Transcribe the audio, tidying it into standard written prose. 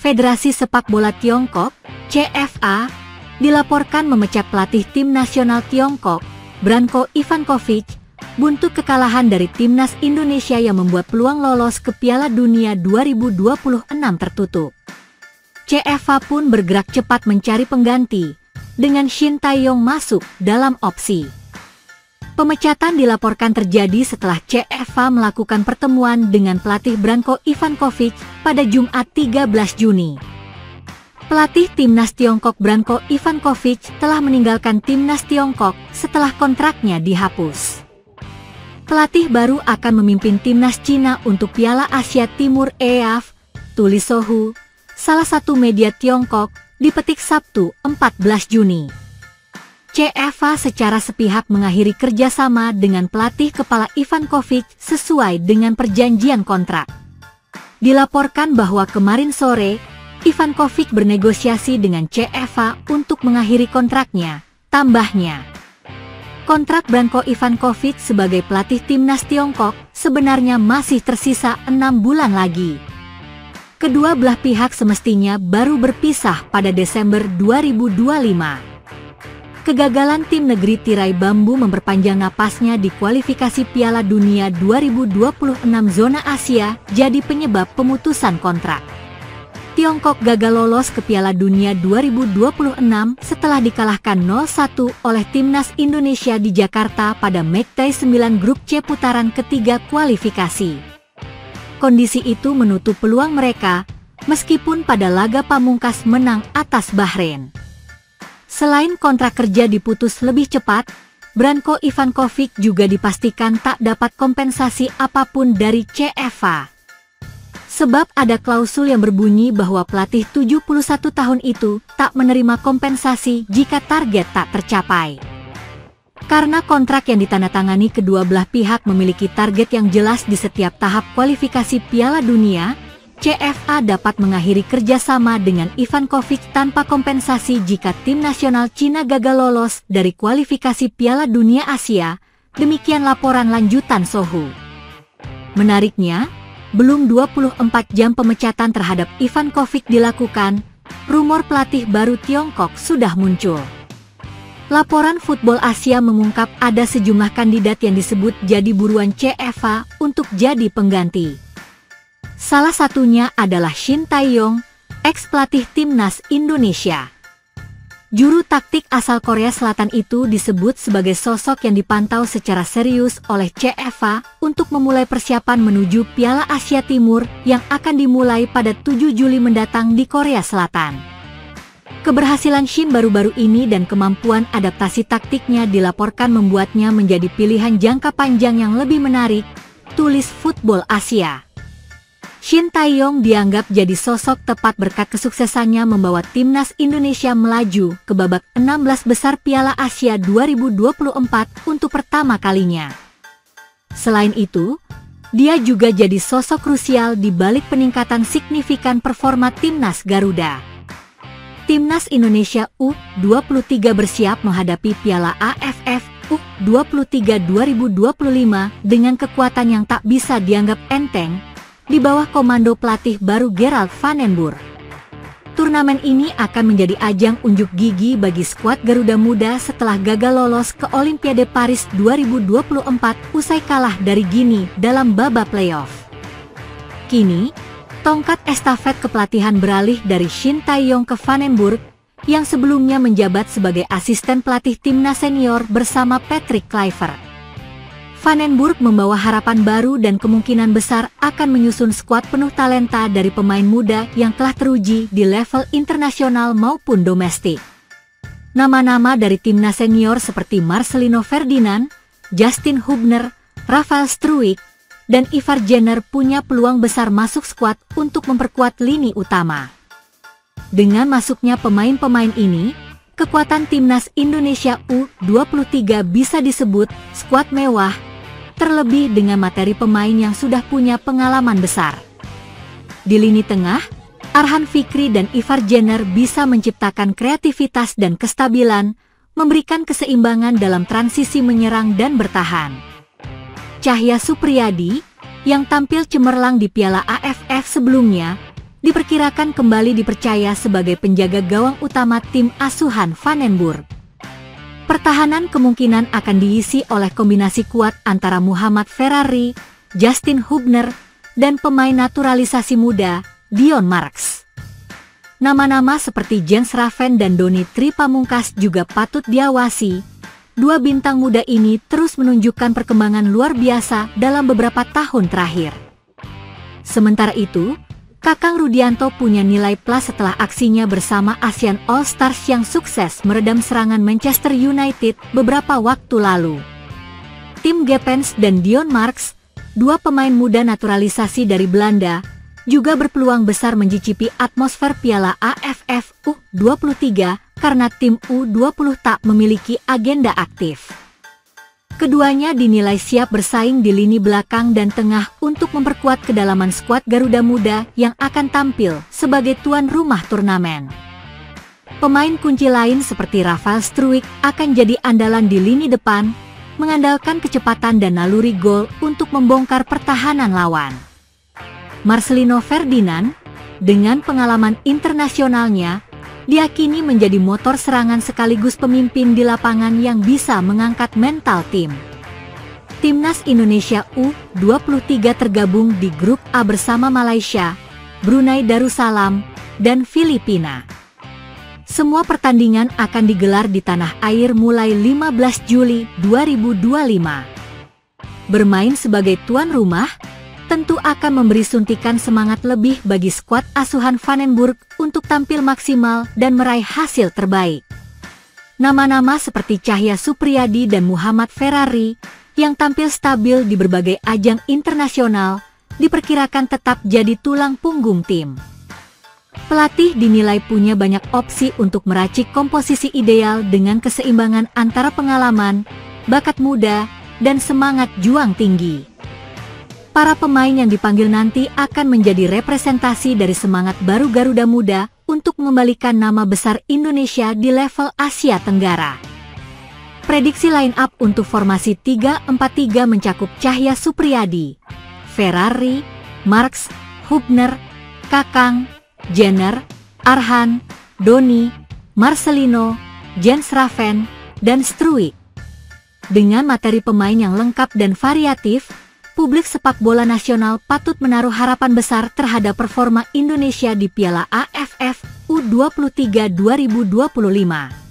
Federasi Sepak Bola Tiongkok, CFA, dilaporkan memecat pelatih tim nasional Tiongkok, Branko Ivankovic, buntut kekalahan dari timnas Indonesia yang membuat peluang lolos ke Piala Dunia 2026 tertutup. CFA pun bergerak cepat mencari pengganti, dengan Shin Tae-yong masuk dalam opsi. Pemecatan dilaporkan terjadi setelah CFA melakukan pertemuan dengan pelatih Branko Ivankovic pada Jumat 13 Juni. Pelatih timnas Tiongkok Branko Ivankovic telah meninggalkan timnas Tiongkok setelah kontraknya dihapus. Pelatih baru akan memimpin timnas Cina untuk Piala Asia Timur (EAF), tulis Sohu, salah satu media Tiongkok, dipetik Sabtu 14 Juni. CFA secara sepihak mengakhiri kerjasama dengan pelatih kepala Ivankovic sesuai dengan perjanjian kontrak. Dilaporkan bahwa kemarin sore, Ivankovic bernegosiasi dengan CFA untuk mengakhiri kontraknya. Tambahnya, kontrak Branko Ivankovic sebagai pelatih timnas Tiongkok sebenarnya masih tersisa 6 bulan lagi. Kedua belah pihak semestinya baru berpisah pada Desember 2025. Kegagalan tim negeri tirai bambu memperpanjang napasnya di kualifikasi Piala Dunia 2026 zona Asia jadi penyebab pemutusan kontrak. Tiongkok gagal lolos ke Piala Dunia 2026 setelah dikalahkan 0-1 oleh timnas Indonesia di Jakarta pada matchday 9 grup C putaran ketiga kualifikasi. Kondisi itu menutup peluang mereka, meskipun pada laga pamungkas menang atas Bahrain. Selain kontrak kerja diputus lebih cepat, Branko Ivankovic juga dipastikan tak dapat kompensasi apapun dari CFA. Sebab ada klausul yang berbunyi bahwa pelatih 71 tahun itu tak menerima kompensasi jika target tak tercapai. Karena kontrak yang ditandatangani kedua belah pihak memiliki target yang jelas di setiap tahap kualifikasi Piala Dunia, CFA dapat mengakhiri kerjasama dengan Ivankovic tanpa kompensasi jika tim nasional Cina gagal lolos dari kualifikasi Piala Dunia Asia, demikian laporan lanjutan Sohu. Menariknya, belum 24 jam pemecatan terhadap Ivankovic dilakukan, rumor pelatih baru Tiongkok sudah muncul. Laporan Football Asia mengungkap ada sejumlah kandidat yang disebut jadi buruan CFA untuk jadi pengganti. Salah satunya adalah Shin Tae-yong, ex-pelatih timnas Indonesia. Juru taktik asal Korea Selatan itu disebut sebagai sosok yang dipantau secara serius oleh CFA untuk memulai persiapan menuju Piala Asia Timur yang akan dimulai pada 7 Juli mendatang di Korea Selatan. Keberhasilan Shin baru-baru ini dan kemampuan adaptasi taktiknya dilaporkan membuatnya menjadi pilihan jangka panjang yang lebih menarik, tulis Football Asia. Shin Tae-yong dianggap jadi sosok tepat berkat kesuksesannya membawa timnas Indonesia melaju ke babak 16 besar Piala Asia 2024 untuk pertama kalinya. Selain itu, dia juga jadi sosok krusial di balik peningkatan signifikan performa timnas Garuda. Timnas Indonesia U23 bersiap menghadapi Piala AFF U23 2025 dengan kekuatan yang tak bisa dianggap enteng, di bawah komando pelatih baru Gerald van den Burg. Turnamen ini akan menjadi ajang unjuk gigi bagi skuad Garuda Muda setelah gagal lolos ke Olimpiade Paris 2024 usai kalah dari Guinea dalam babak playoff. Kini, tongkat estafet kepelatihan beralih dari Shin Tae-yong ke van den Burg, yang sebelumnya menjabat sebagai asisten pelatih timnas senior bersama Patrick Kluivert. Van den Burg membawa harapan baru dan kemungkinan besar akan menyusun skuad penuh talenta dari pemain muda yang telah teruji di level internasional maupun domestik. Nama-nama dari timnas senior seperti Marcelino Ferdinand, Justin Hubner, Rafael Struijk, dan Ivar Jenner punya peluang besar masuk skuad untuk memperkuat lini utama. Dengan masuknya pemain-pemain ini, kekuatan timnas Indonesia U23 bisa disebut skuad mewah, terlebih dengan materi pemain yang sudah punya pengalaman besar. Di lini tengah, Arhan Fikri dan Ivar Jenner bisa menciptakan kreativitas dan kestabilan, memberikan keseimbangan dalam transisi menyerang dan bertahan. Cahya Supriyadi, yang tampil cemerlang di Piala AFF sebelumnya, diperkirakan kembali dipercaya sebagai penjaga gawang utama tim asuhan Vandenburg. Pertahanan kemungkinan akan diisi oleh kombinasi kuat antara Muhammad Ferrari, Justin Hubner, dan pemain naturalisasi muda, Dion Marks. Nama-nama seperti Jens Raven dan Donny Tripamungkas juga patut diawasi. Dua bintang muda ini terus menunjukkan perkembangan luar biasa dalam beberapa tahun terakhir. Sementara itu, Kakang Rudianto punya nilai plus setelah aksinya bersama Asian All Stars yang sukses meredam serangan Manchester United beberapa waktu lalu. Tim Gepens dan Dion Marks, dua pemain muda naturalisasi dari Belanda, juga berpeluang besar mencicipi atmosfer Piala AFF U23 karena tim U20 tak memiliki agenda aktif. Keduanya dinilai siap bersaing di lini belakang dan tengah untuk memperkuat kedalaman skuad Garuda Muda yang akan tampil sebagai tuan rumah turnamen. Pemain kunci lain seperti Rafael Struijk akan jadi andalan di lini depan, mengandalkan kecepatan dan naluri gol untuk membongkar pertahanan lawan. Marcelino Ferdinand, dengan pengalaman internasionalnya, diakini menjadi motor serangan sekaligus pemimpin di lapangan yang bisa mengangkat mental tim. Timnas Indonesia U23 tergabung di grup A bersama Malaysia, Brunei Darussalam, dan Filipina. Semua pertandingan akan digelar di tanah air mulai 15 Juli 2025. Bermain sebagai tuan rumah tentu akan memberi suntikan semangat lebih bagi skuad asuhan Vandenburg untuk tampil maksimal dan meraih hasil terbaik. Nama-nama seperti Cahya Supriyadi dan Muhammad Ferrari yang tampil stabil di berbagai ajang internasional diperkirakan tetap jadi tulang punggung tim. Pelatih dinilai punya banyak opsi untuk meracik komposisi ideal dengan keseimbangan antara pengalaman, bakat muda, dan semangat juang tinggi. Para pemain yang dipanggil nanti akan menjadi representasi dari semangat baru Garuda Muda untuk mengembalikan nama besar Indonesia di level Asia Tenggara. Prediksi line up untuk formasi 3-4-3 mencakup Cahya Supriyadi, Ferrari, Marks, Hubner, Kakang, Jenner, Arhan, Donny, Marcelino, Jens Raven, dan Struijk. Dengan materi pemain yang lengkap dan variatif, publik sepak bola nasional patut menaruh harapan besar terhadap performa Indonesia di Piala AFF U23 2025.